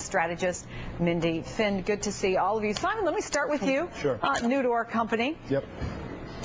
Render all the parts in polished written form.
strategist Mindy Finn. Good to see all of you. Simon, let me start with you. Sure. New to our company. Yep.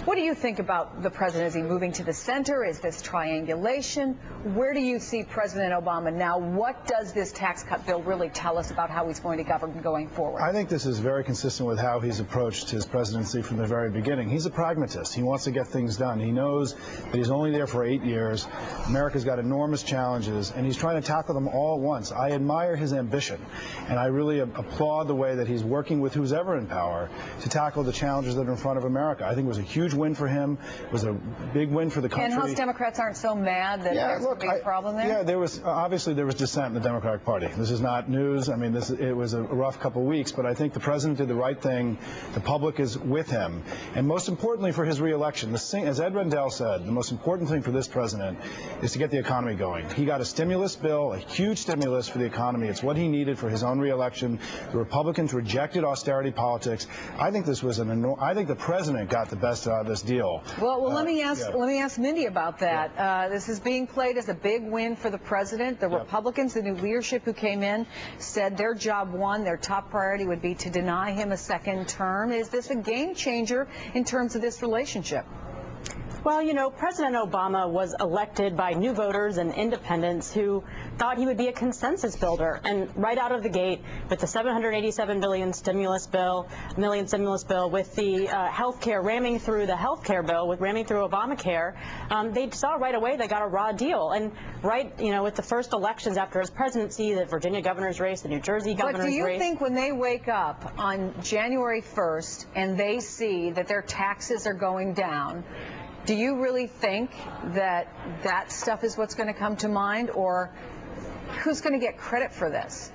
What do you think about the president? Is he moving to the center? Is this triangulation? Where do you see President Obama now? What does this tax cut bill really tell us about how he's going to govern going forward? I think this is very consistent with how he's approached his presidency from the very beginning. He's a pragmatist. He wants to get things done. He knows that he's only there for 8 years. America's got enormous challenges, and he's trying to tackle them all at once. I admire his ambition, and I really applaud the way that he's working with who's ever in power to tackle the challenges that are in front of America. I think it was a huge win for him. It was a big win for the country. And House Democrats aren't so mad that there's a big problem there? Yeah, there was obviously dissent in the Democratic Party. This is not news. I mean, it was a rough couple of weeks, but I think the president did the right thing. The public is with him. And most importantly for his reelection, as Ed Rendell said, the most important thing for this president is to get the economy going. He got a stimulus bill, a huge stimulus for the economy. It's what he needed for his own reelection. The Republicans rejected austerity politics. I think this was I think the president got the best out of this deal. Well, let me ask Mindy about that. Yeah. This is being played as a big win for the president. The Republicans, the new leadership who came in, said their job one, their top priority would be to deny him a second term. Is this a game changer in terms of this relationship? Well, you know, President Obama was elected by new voters and independents who thought he would be a consensus builder. And right out of the gate, with the $787 million stimulus bill, with the health care ramming through the health care bill, ramming through Obamacare, they saw right away they got a raw deal. And with the first elections after his presidency, the Virginia governor's race, the New Jersey governor's race. But do you think when they wake up on January 1st and they see that their taxes are going down, do you really think that that stuff is what's going to come to mind, or who's going to get credit for this?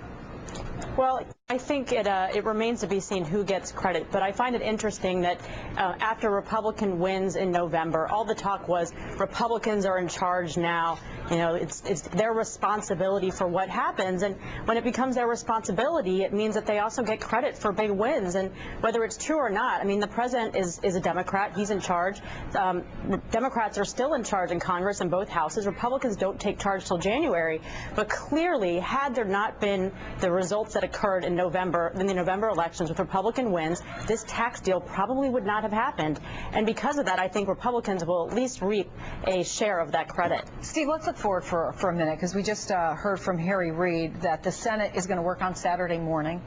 Well, I think it remains to be seen who gets credit, but I find it interesting that after Republican wins in November, all the talk was Republicans are in charge now. You know, it's their responsibility for what happens, and when it becomes their responsibility, it means that they also get credit for big wins. And whether it's true or not, I mean, the president is a Democrat. He's in charge. Democrats are still in charge in Congress in both houses. Republicans don't take charge till January. But clearly, had there not been the results that occurred in the November elections with Republican wins, this tax deal probably would not have happened. And because of that, I think Republicans will at least reap a share of that credit. Steve, let's look forward for a minute, because we just heard from Harry Reid that the Senate is going to work on Saturday morning.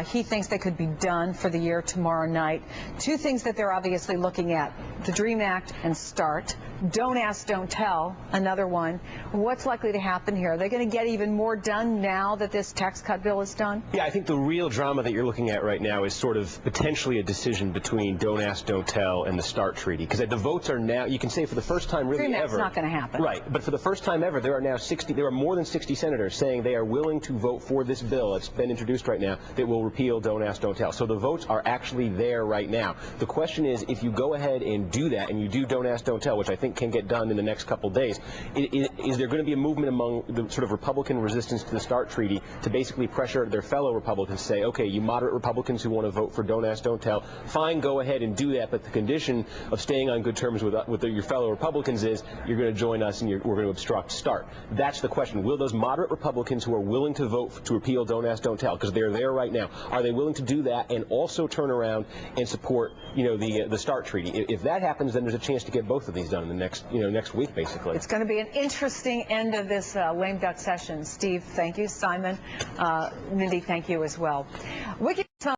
He thinks they could be done for the year tomorrow night. Two things that they're obviously looking at: the DREAM Act and START. Don't ask, don't tell, another one. What's likely to happen here? Are they going to get even more done now that this tax cut bill is done? Yeah, I think the real drama that you're looking at right now is sort of potentially a decision between don't ask, don't tell and the START treaty. Because the votes are now, you can say for the first time really DREAM ever. Act's not going to happen. Right, but for the first time ever, there are more than 60 senators saying they are willing to vote for this bill that's been introduced right now that will repeal don't ask, don't tell. So the votes are actually there right now. The question is, if you go ahead and do that, and you do don't ask, don't tell, which I think can get done in the next couple days, is there going to be a movement among the sort of Republican resistance to the START treaty to basically pressure their fellow Republicans to say, okay, you moderate Republicans who want to vote for don't ask, don't tell, fine, go ahead and do that, but the condition of staying on good terms with your fellow Republicans is you're going to join us and we're going to obstruct START. That's the question. Will those moderate Republicans who are willing to vote to repeal don't ask, don't tell, because they're there right now, are they willing to do that and also turn around and support, the START treaty? If that happens, then there's a chance to get both of these done in the next week, basically. It's going to be an interesting end of this lame duck session. Steve, thank you. Simon, Mindy, thank you as well.